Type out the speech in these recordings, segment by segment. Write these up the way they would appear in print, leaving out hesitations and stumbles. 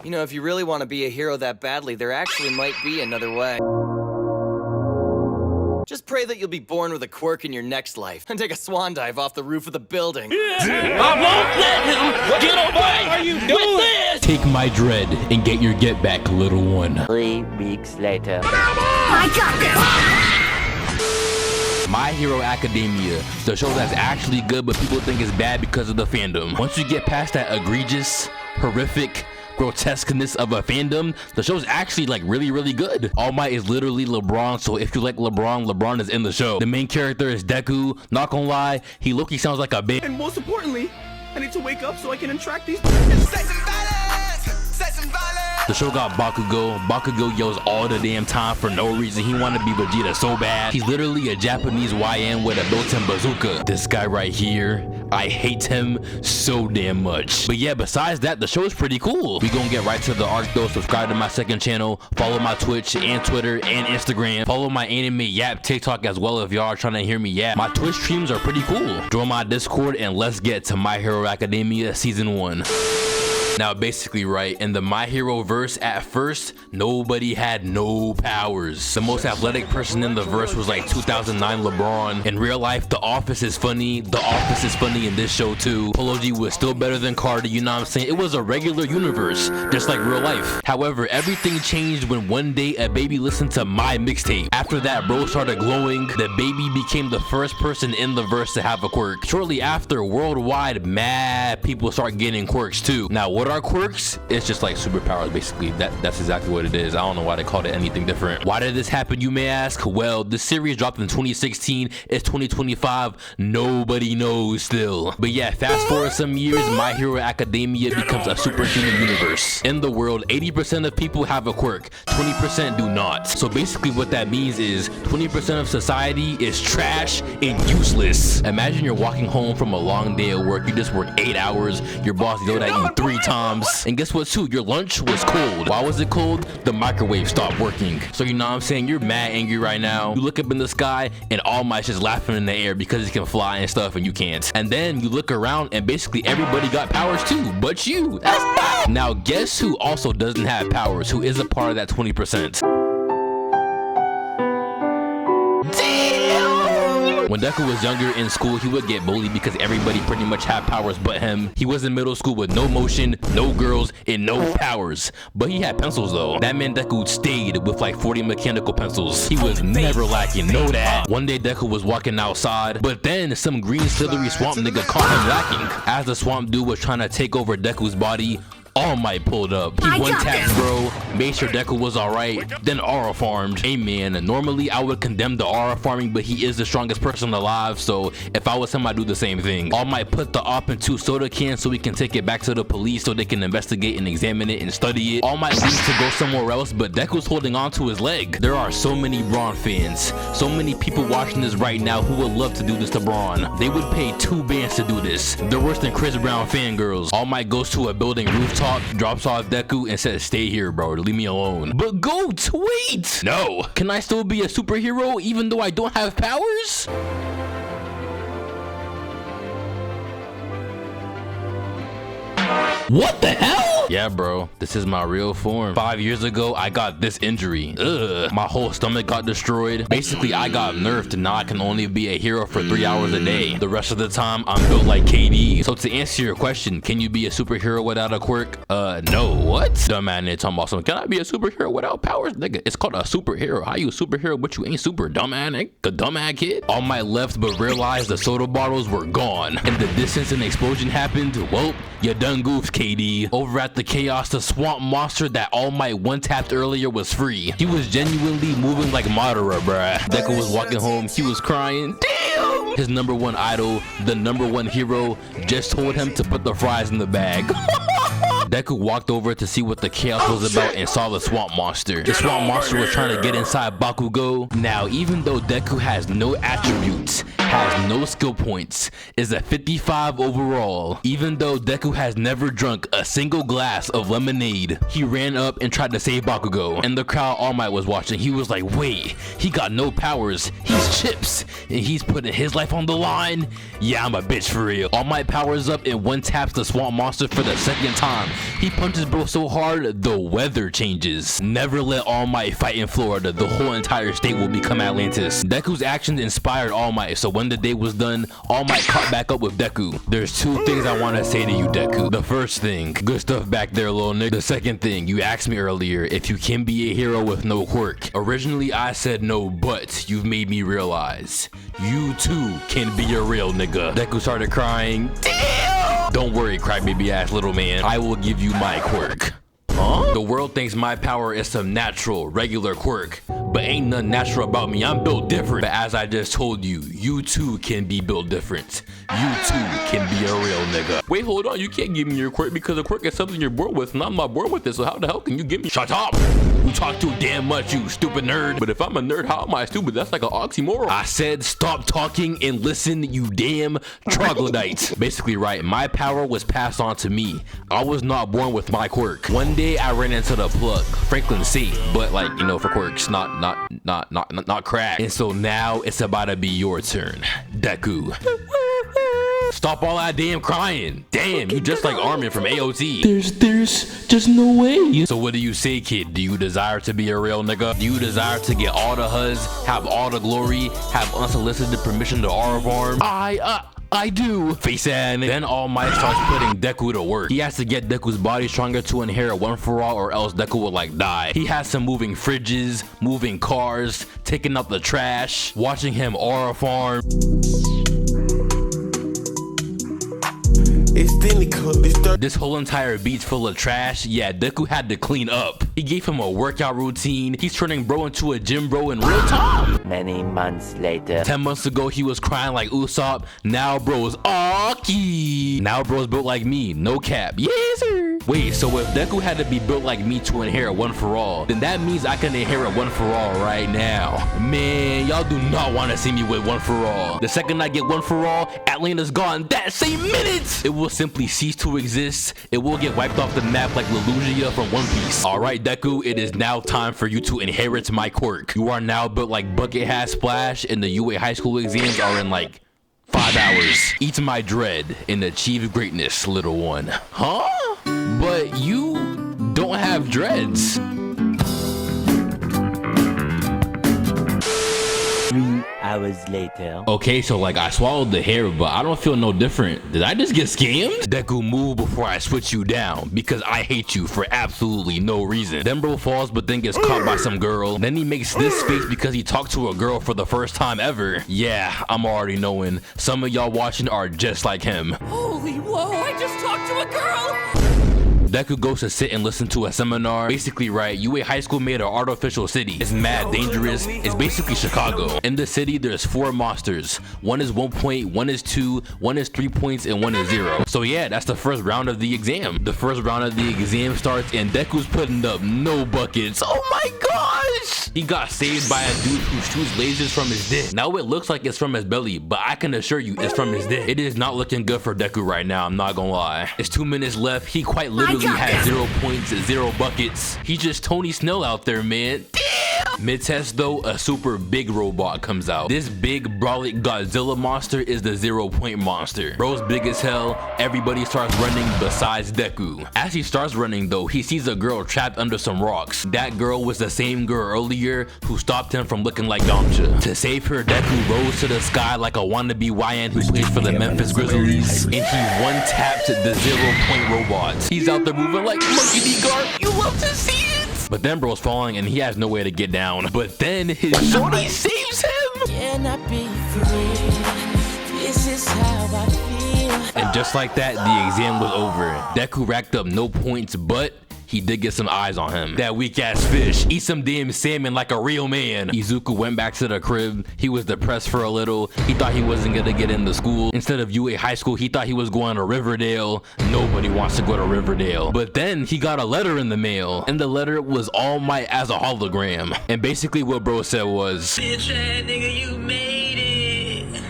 You know, if you really want to be a hero that badly, there actually might be another way. Just pray that you'll be born with a quirk in your next life and take a swan dive off the roof of the building. I won't let him get away! What are you doing? With this? Take my dread and get your get back, little one. 3 weeks later. I got this! My Hero Academia, the show that's actually good but people think it's bad because of the fandom. Once you get past that egregious, horrific, grotesqueness of a fandom, the show's actually like really good. All Might is literally LeBron, so if you like LeBron, LeBron is in the show. The main character is Deku. Not gonna lie, he low-key sounds like a bitch. And most importantly, I need to wake up so I can attract these. The show got Bakugo. Bakugo yells all the damn time for no reason. He wanted to be Vegeta so bad. He's literally a Japanese YN with a built-in bazooka. This guy right here, I hate him so damn much. But yeah, besides that, the show is pretty cool. We gonna get right to the arc though. Subscribe to my second channel. Follow my Twitch and Twitter and Instagram. Follow my anime yap TikTok as well if y'all are trying to hear me yap. My Twitch streams are pretty cool. Join my Discord and let's get to My Hero Academia Season 1. Now, basically, right, in the My Hero verse, at first, nobody had no powers. The most athletic person in the verse was like 2009 LeBron. In real life, The Office is funny. The Office is funny in this show, too. Polo G was still better than Cardi, you know what I'm saying? It was a regular universe, just like real life. However, everything changed when one day a baby listened to my mixtape. After that, bro started glowing. The baby became the first person in the verse to have a quirk. Shortly after, worldwide, mad people start getting quirks, too. Now, what are quirks? It's just like superpowers, basically. That's exactly what it is. I don't know why they called it anything different. Why did this happen, you may ask? Well, the series dropped in 2016. It's 2025. Nobody knows still. But yeah, fast forward some years, My Hero Academia becomes a superhuman universe. In the world, 80% of people have a quirk, 20% do not. So basically what that means is 20% of society is trash and useless. Imagine you're walking home from a long day of work. You just work 8 hours. Your boss yelled at you 3 times. And guess what too? Your lunch was cold. Why was it cold? The microwave stopped working. So you know what I'm saying? You're mad angry right now. You look up in the sky and All Might's just laughing in the air because he can fly and stuff and you can't. And then you look around and basically everybody got powers too, but you. That's bad. Now guess who also doesn't have powers? Who is a part of that 20%? When Deku was younger in school, he would get bullied because everybody pretty much had powers but him. He was in middle school with no motion, no girls, and no powers. But he had pencils though. That meant Deku stayed with like 40 mechanical pencils. He was never lacking, know that. One day Deku was walking outside, but then some green slithery swamp nigga caught him lacking. As the swamp dude was trying to take over Deku's body, All Might pulled up. He one-tapped bro, made sure Deku was alright, then aura farmed. Hey man, normally I would condemn the aura farming, but he is the strongest person alive, so if I was him, I'd do the same thing. All Might put the op in 2 soda cans so we can take it back to the police so they can investigate and examine it and study it. All Might leaves to go somewhere else, but Deku's holding on to his leg. There are so many Braun fans, so many people watching this right now who would love to do this to Braun. They would pay 2 bands to do this. They're worse than Chris Brown fangirls. All Might goes to a building rooftop, drops off Deku and says, "Stay here, bro, leave me alone." But Goat, wait! No! Can I still be a superhero even though I don't have powers? What the hell? Yeah, bro, this is my real form. 5 years ago, I got this injury. Ugh. My whole stomach got destroyed. Basically, I got nerfed and now I can only be a hero for 3 hours a day. The rest of the time, I'm built like KD. So to answer your question, can you be a superhero without a quirk? No. What? Dumb man, it's talking about something. Can I be a superhero without powers? Nigga, it's called a superhero. How you a superhero but you ain't super? Dumb man, a dumb ass kid? All Might left but realized the soda bottles were gone. In the distance, an explosion happened. Well, you done goofed, KD. Over at the chaos, the swamp monster that All Might one-tapped earlier was free. He was genuinely moving like Madara, bruh. Deku was walking home, he was crying. Damn! His #1 idol, the #1 hero, just told him to put the fries in the bag. Deku walked over to see what the chaos was about and saw the swamp monster. The swamp monster was trying to get inside Bakugo. Now, even though Deku has no attributes, has no skill points, is a 55 overall. Even though Deku has never drunk a single glass of lemonade, he ran up and tried to save Bakugo. And the crowd All Might was watching. He was like, wait, he got no powers. He's chips. And he's putting his life on the line? Yeah, I'm a bitch for real. All Might powers up and one taps the swamp monster for the second time. He punches bro so hard, the weather changes. Never let All Might fight in Florida. The whole entire state will become Atlantis. Deku's actions inspired All Might, so when the day was done, All Might caught back up with Deku. There's two things I want to say to you, Deku. The first thing, good stuff back there, little nigga. The second thing, you asked me earlier if you can be a hero with no quirk. Originally, I said no, but you've made me realize you too can be a real nigga. Deku started crying. Damn! Don't worry, crybaby ass little man. I will give you my quirk. Huh? The world thinks my power is some natural, regular quirk, but ain't nothing natural about me. I'm built different. But as I just told you, you too can be built different. You too can be a real nigga. Wait, hold on. You can't give me your quirk because a quirk is something you're born with, and I'm not born with it. So how the hell can you give me? Shut up! You talk too damn much, you stupid nerd. But if I'm a nerd, how am I stupid? That's like an oxymoron. I said stop talking and listen, you damn troglodyte. Basically, right, my power was passed on to me. I was not born with my quirk. One day I ran into the plug, Franklin safe, but like, you know, for quirks, not crack. And so now it's about to be your turn, Deku. Stop all that damn crying. Damn, you just like Armin from AOT. There's just no way. So what do you say, kid? Do you desire to be a real nigga? Do you desire to get all the huzz, have all the glory, have unsolicited permission to R-farm? I do. Face ass. Then All Might starts putting Deku to work. He has to get Deku's body stronger to inherit one for all, or else Deku will like die. He has some moving fridges, moving cars, taking up the trash, watching him aura farm. This whole entire beach full of trash. Yeah, Deku had to clean up. He gave him a workout routine. He's turning bro into a gym bro in real time. Many months later. 10 months ago, he was crying like Usopp. Now bro's Aki. Now bro's built like me. No cap. Yes, sir. Wait, so if Deku had to be built like me to inherit one for all, then that means I can inherit one for all right now. Man, y'all do not want to see me with one for all. The second I get one for all, Atlanta's gone that same minute. It will simply cease to exist. It will get wiped off the map like Lelougia from One Piece. Alright, Deku, it is now time for you to inherit my quirk. You are now built like Bucket Hat Splash, and the UA high school exams are in like 5 hours. Eat my dread and achieve greatness, little one. Huh? But you don't have dreads. 3 hours later. Okay, so like I swallowed the hair, but I don't feel no different. Did I just get scammed? Deku, move before I switch you down, because I hate you for absolutely no reason. Then bro falls, but then gets caught by some girl. Then he makes this face because he talked to a girl for the first time ever. Yeah, I'm already knowing. Some of y'all watching are just like him. Holy whoa, I just talked to a girl. Deku goes to sit and listen to a seminar. Basically, right, UA High School made an artificial city. It's mad dangerous. It's basically Chicago. In the city, there's 4 monsters. One is 1 point, one is 2, one is 3 points, and one is 0. So yeah, that's the first round of the exam. The first round of the exam starts, and Deku's putting up no buckets. Oh my gosh! He got saved by a dude who shoots lasers from his dick. Now it looks like it's from his belly, but I can assure you it's from his dick. It is not looking good for Deku right now, I'm not gonna lie. It's 2 minutes left. He quite literally had 0 points, 0 buckets. He's just Tony Snell out there, man. Damn! Mid-test though, a super big robot comes out. This big brolic Godzilla monster is the 0 point monster. Bro's big as hell. Everybody starts running besides Deku. As he starts running though, he sees a girl trapped under some rocks. That girl was the same girl earlier who stopped him from looking like Yamcha. To save her, Deku rose to the sky like a wannabe YN who plays for the Memphis Grizzlies, and he one-tapped the 0 point robot. He's out there moving like Monkey D. Garp. You love to see it. But then bro's falling and he has no way to get down. But then his shorty saves him. Can I be free? This is how I feel. And just like that, the exam was over. Deku racked up no points, but he did get some eyes on him. That weak ass fish. Eat some damn salmon like a real man. Izuku went back to the crib. He was depressed for a little. He thought he wasn't gonna get into school. Instead of UA high school, he thought he was going to Riverdale. Nobody wants to go to Riverdale. But then he got a letter in the mail, and the letter was All Might as a hologram. And basically what bro said was, Bitch ass nigga, you made it.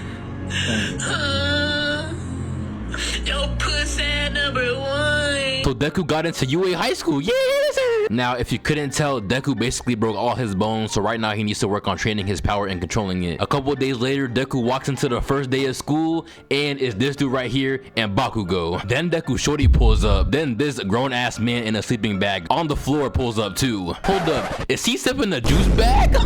So Deku got into UA high school. Yes! Now, if you couldn't tell, Deku basically broke all his bones, so right now he needs to work on training his power and controlling it. A couple of days later, Deku walks into the first day of school, and it's this dude right here and Bakugo. Then Deku shorty pulls up. Then this grown-ass man in a sleeping bag on the floor pulls up too. Hold up, is he sipping a juice bag?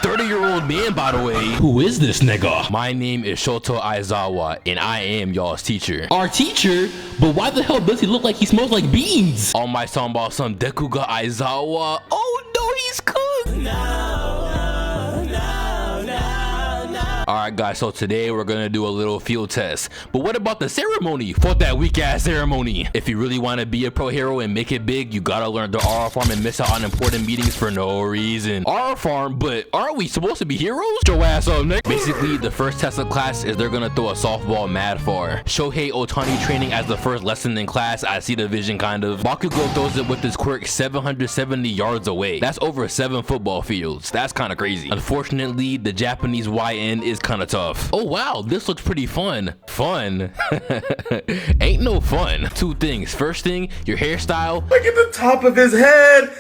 30-year-old man, by the way. Who is this nigga? My name is Shoto Aizawa, and I am y'all's teacher. Our teacher? But why the hell does he look like he smells like beans? All my song about some Deku ga Aizawa. Oh no, he's cooked. Alright guys, so today we're gonna do a little field test. But what about the ceremony? Fuck that weak ass ceremony. If you really want to be a pro hero and make it big, you gotta learn the RR farm and miss out on important meetings for no reason. RR farm? But aren't we supposed to be heroes? Get your ass up, Nick. Basically, the first test of class is they're gonna throw a softball mad far. Shohei Ohtani training as the first lesson in class. I see the vision kind of. Bakugo throws it with his quirk 770 yards away. That's over 7 football fields. That's kind of crazy. Unfortunately, the Japanese YN is kind of tough. Oh wow, this looks pretty fun. Fun? Ain't no fun. Two things. First thing, your hairstyle. Look at the top of his head.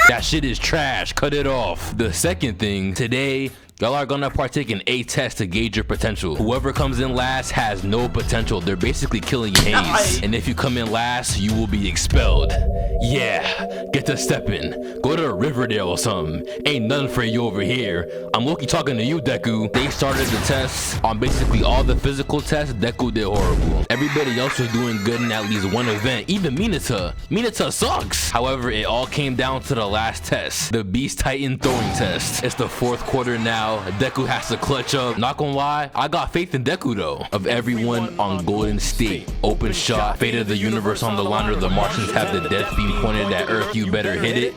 That shit is trash. Cut it off. The second thing, today y'all are gonna partake in a test to gauge your potential. Whoever comes in last has no potential. They're basically killing Hayes. And if you come in last, you will be expelled. Yeah, get to stepping. Go to Riverdale or something. Ain't nothing for you over here. I'm low-key talking to you, Deku. They started the tests. On basically all the physical tests, Deku did horrible. Everybody else was doing good in at least one event. Even Minato. Minato sucks. However, it all came down to the last test. The Beast Titan throwing test. It's the 4th quarter now. Deku has to clutch up. Not gonna lie, I got faith in Deku though. Of everyone on Golden State, open shot, fate of the universe on the line, or the Martians have the death beam pointed at Earth, you better hit it.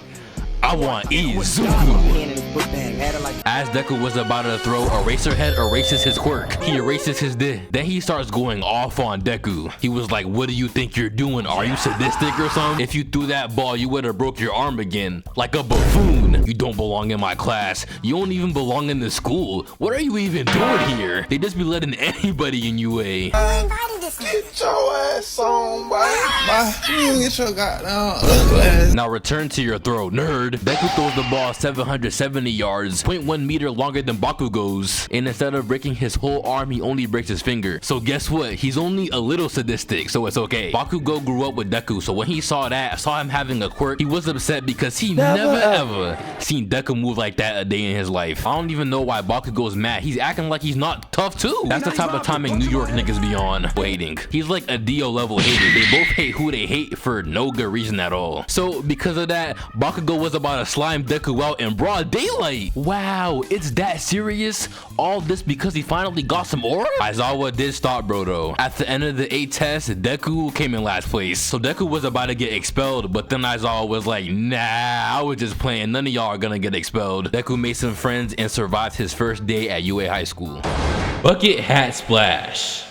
I want Izuku. As Deku was about to throw, Eraserhead erases his quirk. He erases his then he starts going off on Deku. He was like, what do you think you're doing? Are you sadistic or something? If you threw that ball, you would have broke your arm again. Like a buffoon. You don't belong in my class. You don't even belong in the school. What are you even doing here? They just be letting anybody in UA. Get your ass on, boy. Get your goddamn Now return to your throw, nerd. Deku throws the ball 770 yards, 0.1 meter longer than Bakugo's. And instead of breaking his whole arm, he only breaks his finger. So guess what? He's only a little sadistic, so it's okay. Bakugo grew up with Deku, so when he saw him having a quirk, he was upset because he never ever seen Deku move like that a day in his life. I don't even know why Bakugo's mad. He's acting like he's not tough too. That's the type of timing New York niggas be on. Waiting. He's like a Dio level hater. They both hate who they hate for no good reason at all. So because of that, Bakugo was about to slime Deku out in broad daylight. Wow, it's that serious? All this because he finally got some aura? Aizawa did stop bro though. At the end of the 8 tests, Deku came in last place. So Deku was about to get expelled, but then Aizawa was like, nah, I was just playing. None of y'all are gonna get expelled. Deku made some friends and survived his first day at UA High School. Bucket Hat Splash.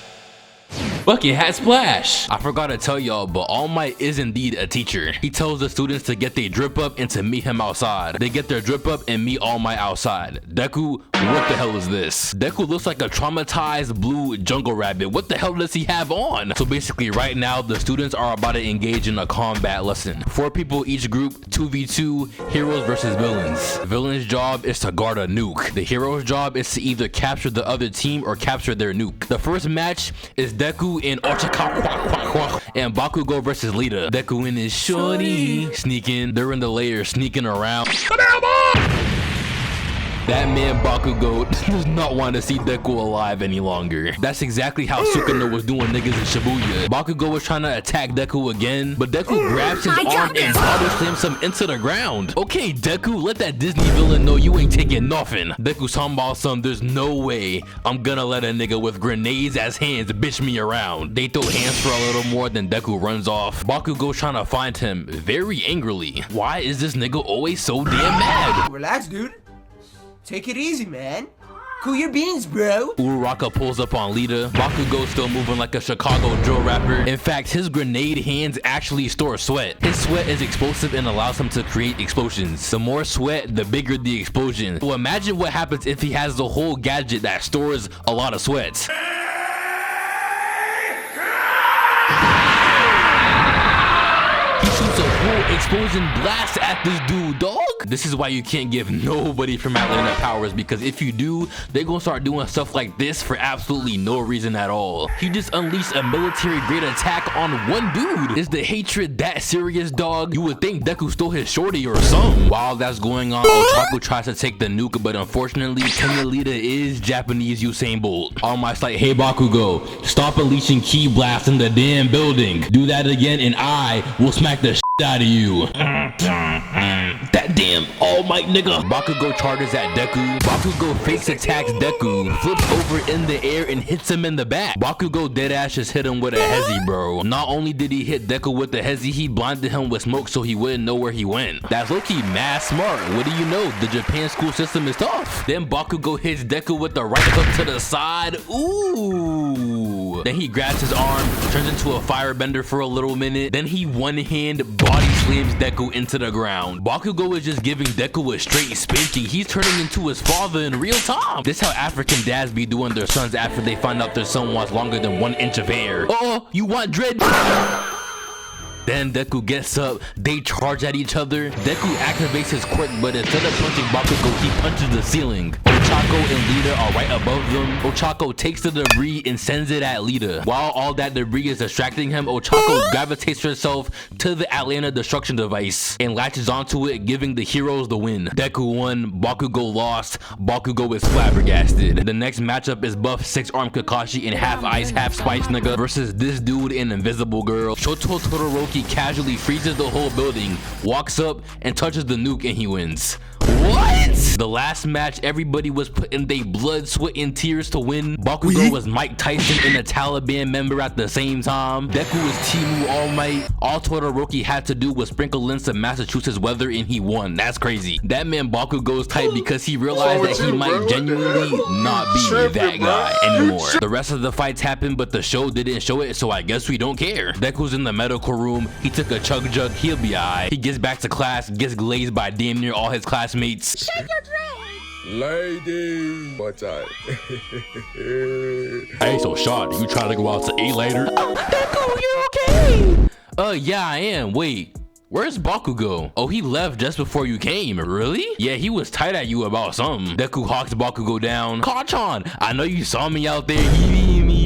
Bucket Hat Splash. I forgot to tell y'all, but All Might is indeed a teacher. He tells the students to get their drip up and to meet him outside. They get their drip up and meet All Might outside. Deku, what the hell is this? Deku looks like a traumatized blue jungle rabbit. What the hell does he have on? So basically right now, the students are about to engage in a combat lesson. 4 people each group, 2v2, heroes versus villains. The villain's job is to guard a nuke. The hero's job is to either capture the other team or capture their nuke. The first match is Deku in Ochaka and Bakugo versus Lita. Deku and his shorty sneaking. They're in the layer sneaking around. That man Bakugo does not want to see Deku alive any longer. That's exactly how Sukuna was doing niggas in Shibuya. Bakugo was trying to attack Deku again, but Deku grabs his arm and body slams him into the ground. Okay, Deku, let that Disney villain know you ain't taking nothing. Deku's talking about some, there's no way I'm gonna let a nigga with grenades as hands bitch me around. They throw hands for a little more, then Deku runs off. Bakugo's trying to find him very angrily. Why is this nigga always so damn mad? Relax, dude. Take it easy, man. Cool your beans, bro. Uraraka pulls up on Lita. Bakugo's still moving like a Chicago drill rapper. In fact, his grenade hands actually store sweat. His sweat is explosive and allows him to create explosions. The more sweat, the bigger the explosion. So imagine what happens if he has the whole gadget that stores a lot of sweat. explosion blast at this dude, dog. This is why you can't give nobody from Atlanta powers, because if you do, they're gonna start doing stuff like this for absolutely no reason at all. He just unleashed a military grade attack on one dude. Is the hatred that serious, dog? You would think Deku stole his shorty or something. While that's going on, Ochako tries to take the nuke, but unfortunately, Tenya Lita is Japanese Usain Bolt. All Might's like, hey Bakugo, stop unleashing ki blast in the damn building. Do that again and I will smack the shit out of you. That damn All Might nigga. Bakugo charges at Deku. Bakugo fakes attacks Deku, flips over in the air and hits him in the back. Bakugo deadass just hit him with a hezi, bro. Not only did he hit Deku with the hezi, he blinded him with smoke so he wouldn't know where he went. That's low-key mad smart. What do you know? The Japan school system is tough. Then Bakugo hits Deku with the right hook to the side. Ooh. Then he grabs his arm, turns into a firebender for a little minute. Then he one-hand body slams Deku into the ground. Bakugo is just giving Deku a straight spanking. He's turning into his father in real time. This how African dads be doing their sons after they find out their son wants longer than 1 inch of hair. Oh, you want dread? Then Deku gets up, they charge at each other. Deku activates his quirk, but instead of punching Bakugo, he punches the ceiling. Ochako and Lita are right above them. Ochako takes the debris and sends it at Lita. While all that debris is distracting him, Ochako gravitates herself to the Atlanta destruction device and latches onto it, giving the heroes the win. Deku won, Bakugo lost, Bakugo is flabbergasted. The next matchup is buff 6-armed Kakashi and half ice, half spice nigga versus this dude and Invisible Girl. Shoto Todoroki casually freezes the whole building, walks up and touches the nuke and he wins. What? The last match, everybody was putting their blood, sweat, and tears to win. Bakugo was Mike Tyson and a Taliban member at the same time. Deku was Timu All Might. All Todoroki had to do was sprinkle in some Massachusetts weather and he won. That's crazy. That man Bakugo's tight because he realized that he might genuinely not be that guy anymore. The rest of the fights happened, but the show didn't show it, so I guess we don't care. Deku's in the medical room. He took a chug jug. He'll be alright. He gets back to class, gets glazed by damn near all his classmates. Shake your dread. Lady, what's up? Hey, so Sean, you trying to go out to eat later? Oh, Deku, you okay? Yeah, I am. Wait, where's Bakugo? Oh, he left just before you came. Really? Yeah, he was tight at you about something. Deku hawks Bakugo down. Kachan, I know you saw me out there.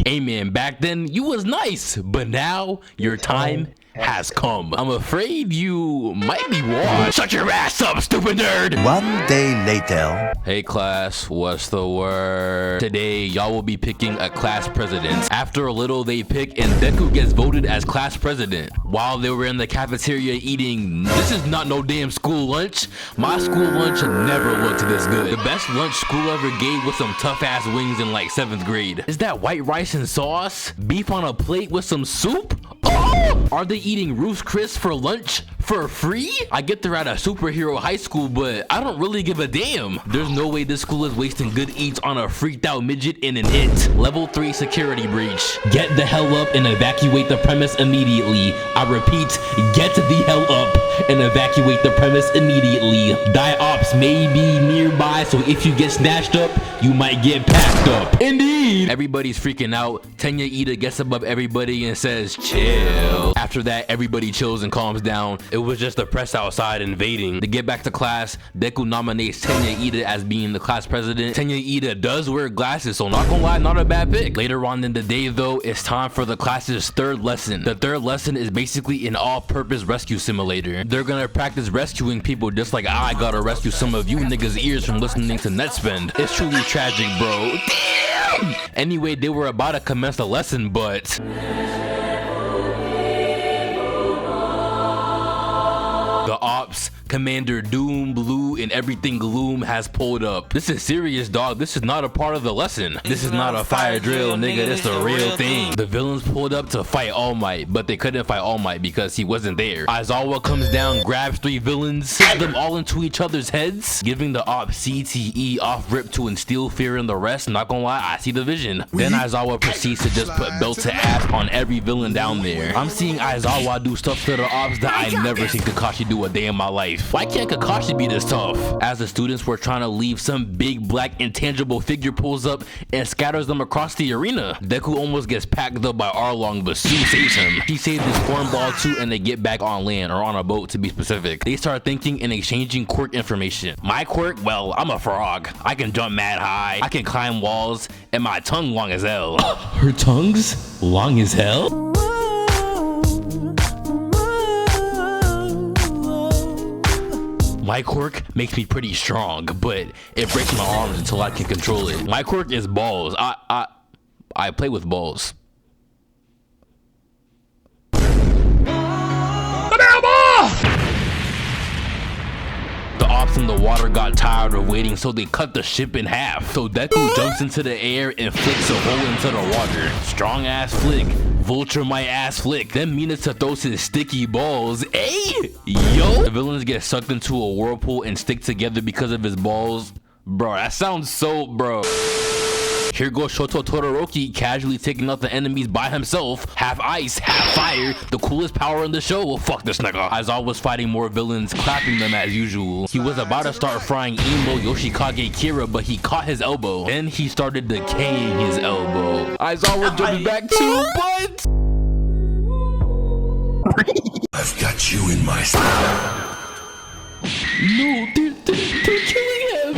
Hey man, back then you was nice, but now your time has come. I'm afraid you might be washed. Shut your ass up, stupid nerd. 1 day later. Hey class, what's the word? Today, y'all will be picking a class president. After a little, they pick and Deku gets voted as class president. While they were in the cafeteria eating, this is not no damn school lunch. My school lunch never looked this good. The best lunch school ever gave was some tough ass wings in like 7th grade. Is that white rice and sauce? Beef on a plate with some soup? Oh! Are they eating Ruth's Chris for lunch for free? I get they're at a superhero high school, but I don't really give a damn. There's no way this school is wasting good eats on a freaked out midget in an it. Level 3 security breach. Get the hell up and evacuate the premise immediately. I repeat, get the hell up and evacuate the premise immediately. Die-ops may be nearby, so if you get snatched up, you might get packed up. Indeed. Everybody's freaking out. Tenya Ida gets above everybody and says, chill. After that, everybody chills and calms down. It was just the press outside invading. To get back to class, Deku nominates Tenya Ida as being the class president. Tenya Ida does wear glasses, so not gonna lie, not a bad pick. Later on in the day though, it's time for the class's 3rd lesson. The 3rd lesson is basically an all-purpose rescue simulator. They're gonna practice rescuing people just like I gotta rescue some of you niggas' ears from listening to Netspend. It's truly tragic, bro. Damn! Anyway, they were about to commence the lesson, but the ops, Commander Doom, Blue, and everything Gloom has pulled up. This is serious, dog. This is not a part of the lesson. This is not a fire drill, nigga. This the real thing. The villains pulled up to fight All Might, but they couldn't fight All Might because he wasn't there. Aizawa comes down, grabs 3 villains, hits them all into each other's heads, giving the ops CTE off rip to instill fear in the rest. Not gonna lie, I see the vision. Then Aizawa proceeds to just put belt to ass on every villain down there. I'm seeing Aizawa do stuff to the ops that I never seen Kakashi do a day in my life. life. Why can't Kakashi be this tough? As the students were trying to leave, some big black intangible figure pulls up and scatters them across the arena. Deku almost gets packed up by Arlong, but Sue saves him. He saves his cornball too, and they get back on land, or on a boat to be specific. They start thinking and exchanging quirk information. My quirk? Well, I'm a frog. I can jump mad high, I can climb walls, and my tongue long as hell. Her tongue's long as hell? My quirk makes me pretty strong, but it breaks my arms until I can control it. My quirk is balls. I play with balls. The ops in the water got tired of waiting, so they cut the ship in half. So Deku jumps into the air and flicks a hole into the water. Strong ass flick. Vulture my ass flick. Then Minato throws his sticky balls. Hey! Yo! The villains get sucked into a whirlpool and stick together because of his balls. Bro, that sounds so, bro. Here goes Shoto Todoroki casually taking out the enemies by himself. Half ice, half fire. The coolest power in the show. Well, fuck this nigga. Aizawa was fighting more villains, clapping them as usual. He was about to start frying Emo Yoshikage Kira, but he caught his elbow. Then he started decaying his elbow. Aizawa jumped back too, but... I've got you in my sight. No, they're killing him.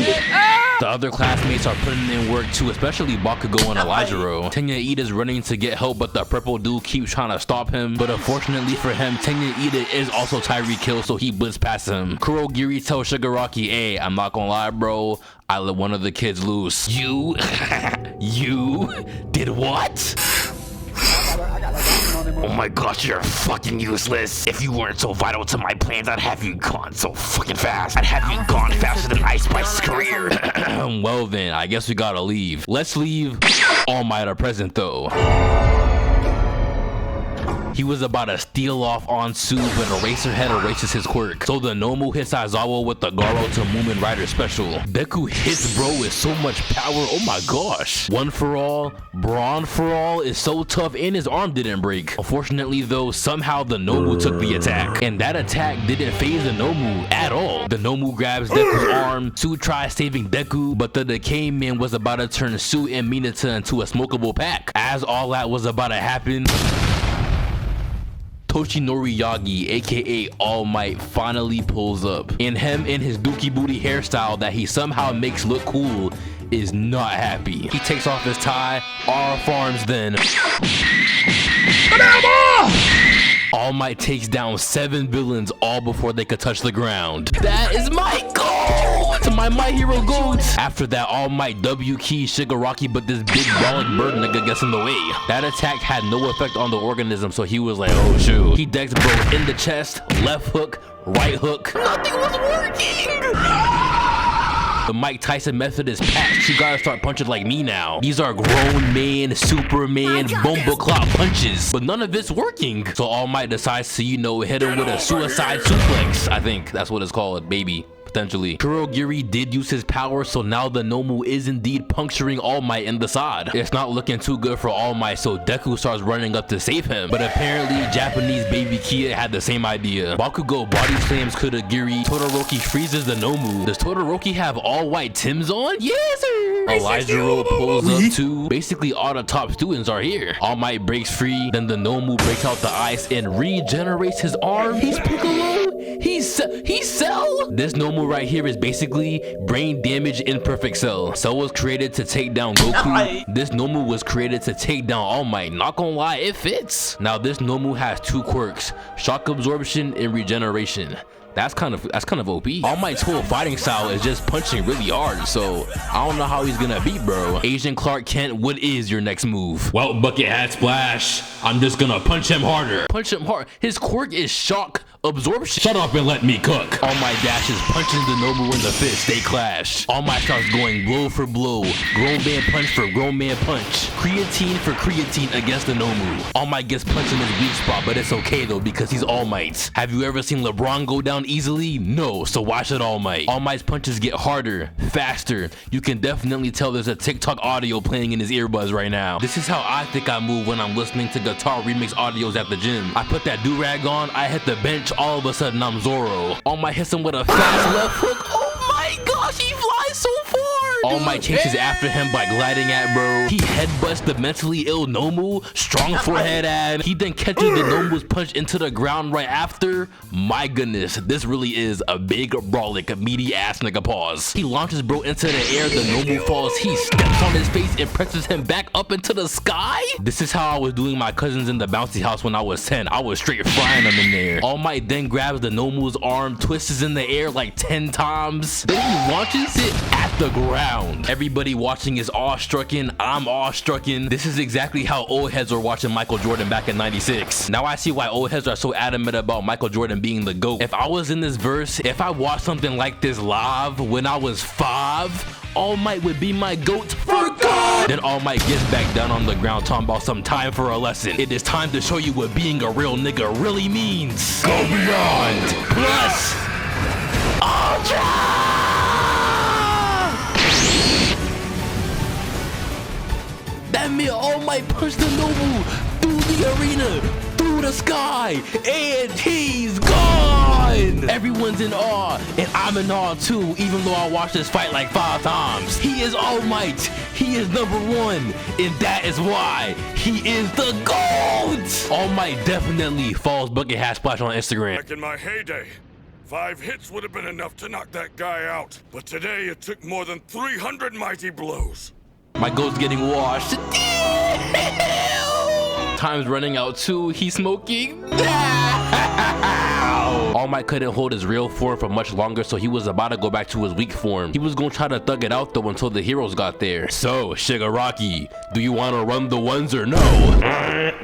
The other classmates are putting in work too, especially Bakugo and Elijah. Tenya Ida's running to get help, but the purple dude keeps trying to stop him. But unfortunately for him, Tenya Ida is also Tyreek Hill, so he blitzed past him. Kurogiri tells Shigaraki, hey, I'm not gonna lie, bro. I let one of the kids loose. You? You? Did what? Oh my gosh, you're fucking useless. If you weren't so vital to my plans, I'd have you gone so fucking fast. I'd have you gone faster than Ice Spice's career. Well then, I guess we gotta leave. Let's leave All Might a present though. He was about to steal off on Sue, but Eraserhead erases his quirk. So the Nomu hits Aizawa with the Garo to Moomin Rider special. Deku hits bro with so much power, oh my gosh. One for all, Brawn for all is so tough and his arm didn't break. Unfortunately though, somehow the Nomu took the attack. And that attack didn't phase the Nomu at all. The Nomu grabs Deku's arm, Sue tries saving Deku, but the Decay Man was about to turn Sue and Minato into a smokable pack. As all that was about to happen, Toshinori Yagi, aka All Might, finally pulls up. And him in his dookie booty hairstyle that he somehow makes look cool is not happy. He takes off his tie, R farms then. All Might takes down 7 villains all before they could touch the ground. That is my goal! To my Hero goats! After that, All Might W key Shigaraki, but this big brawling bird nigga gets in the way. That attack had no effect on the organism, so he was like, oh shoot. He decks both in the chest, left hook, right hook. Nothing was working! The Mike Tyson method is patched. You gotta start punching like me now. These are grown man, Superman, Bomba Clock punches, but none of it's working. So All Might decides to, you know, hit him with a suicide suplex. I think that's what it's called, baby. Potentially. Kurogiri did use his power, so now the Nomu is indeed puncturing All Might in the side. It's not looking too good for All Might, so Deku starts running up to save him. But apparently, Japanese baby Kia had the same idea. Bakugo body slams Kurogiri. Todoroki freezes the Nomu. Does Todoroki have all white Tims on? Yes, sir! Elijah pulls up too. Basically, all the top students are here. All Might breaks free, then the Nomu breaks out the ice and regenerates his arm. He's Piccolo. He's Cell. This Nomu right here is basically brain damage imperfect Cell. Cell was created to take down Goku. This Nomu was created to take down All Might. Not gonna lie, it fits. Now this Nomu has 2 quirks: shock absorption and regeneration. That's kind of OP. All Might's whole fighting style is just punching really hard, so I don't know how he's gonna beat bro. Asian Clark Kent, what is your next move? Well, Bucket Hat Splash, I'm just gonna punch him harder. Punch him hard. His quirk is shock absorption. Shut up and let me cook. All Might dashes, punches the Nomu in the fist. They clash. All Might starts going blow for blow. Grown man punch for grown man punch. Creatine for creatine against the Nomu. All Might gets punched in his weak spot, but it's okay though because he's All Might. Have you ever seen LeBron go down easily? No, so why should All Might? All Might's punches get harder, faster. You can definitely tell there's a TikTok audio playing in his earbuds right now. This is how I think I move when I'm listening to guitar remix audios at the gym. I put that do-rag on, I hit the bench, all of a sudden I'm Zoro. All Might hits him with a fast left hook. Oh my gosh, he flies so far. All Might chases after him by gliding at bro. He headbutts the mentally ill Nomu, strong forehead ad. He then catches the Nomu's punch into the ground right after. My goodness, this really is a big brolic meaty ass nigga pause. He launches bro into the air, the Nomu falls. He steps on his face and presses him back up into the sky. This is how I was doing my cousins in the bouncy house when I was 10. I was straight frying them in there. All Might then grabs the Nomu's arm, twists in the air like 10 times. Then he launches it at the ground. Everybody watching is awestrucken. I'm awestrucken. This is exactly how old heads were watching Michael Jordan back in '96. Now I see why old heads are so adamant about Michael Jordan being the GOAT. If I was in this verse, if I watched something like this live when I was 5, All Might would be my GOAT for God. Then All Might gets back down on the ground talking about some time for a lesson. It is time to show you what being a real nigga really means. Go beyond. Plus Ultra. That meant All Might punched the Nomu through the arena, through the sky, and he's gone! Everyone's in awe, and I'm in awe too, even though I watched this fight like 5 times. He is All Might, he is #1, and that is why he is the GOAT! All Might definitely follows Bucket Hat Splash on Instagram. Back in my heyday, 5 hits would have been enough to knock that guy out. But today it took more than 300 mighty blows. My GOAT's getting washed. Time's running out too. He's smoking. All Might couldn't hold his real form for much longer, so he was about to go back to his weak form. He was gonna try to thug it out though until the heroes got there. So, Shigaraki, do you want to run the ones or no?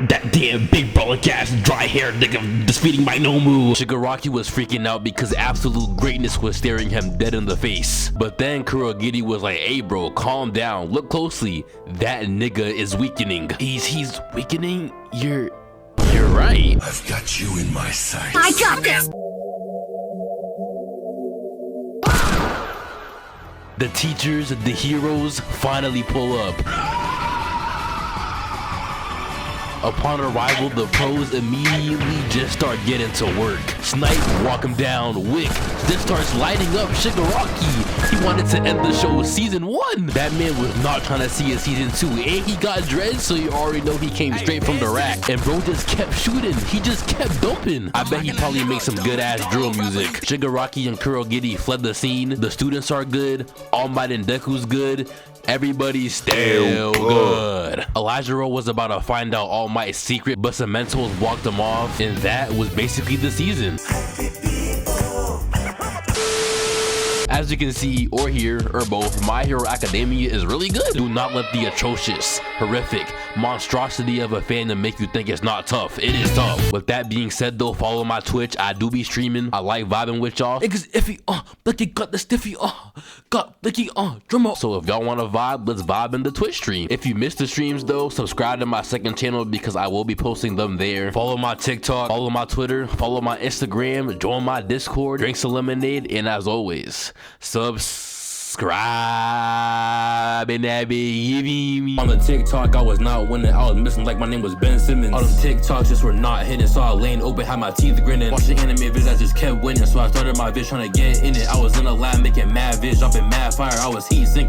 That damn big brolic ass dry haired nigga defeating my Nomu. Shigaraki was freaking out because absolute greatness was staring him dead in the face. But then Kurogiri was like, hey bro, calm down, look closely. That nigga is weakening. He's weakening? You're right. I've got you in my sights. I got this! The teachers, the heroes, finally pull up. Upon arrival, the pros immediately just start getting to work. Snipe, walk him down. Wick just starts lighting up Shigaraki. He wanted to end the show season 1. That man was not trying to see a season 2. And he got dreads, so you already know he came straight from the rack. And bro just kept shooting. He just kept dumping. I bet he probably makes some good ass drill music. Shigaraki and Kurogiri fled the scene. The students are good. All Might and Deku's good. Everybody's still good. Elijah was about to find out All Might's secret, but some mentors walked him off, and that was basically the season. As you can see or hear, or both, My Hero Academia is really good. Do not let the atrocious, horrific, monstrosity of a fandom make you think it's not tough. It is tough. With that being said though, follow my Twitch. I do be streaming. I like vibing with y'all. Niggas iffy, Blicky got the stiffy, got Blicky, drum. So if y'all want to vibe, let's vibe in the Twitch stream. If you missed the streams though, subscribe to my second channel because I will be posting them there. Follow my TikTok, follow my Twitter, follow my Instagram, join my Discord, drink some lemonade, and as always, subscribe and that be on the TikTok. I was not winning, I was missing like my name was Ben Simmons. All them TikToks just were not hitting, so I laying open, had my teeth grinning. Watching anime vids, I just kept winning, so I started my vid trying to get in it. I was in a lab making mad vids, dropping mad fire, I was heat sinking.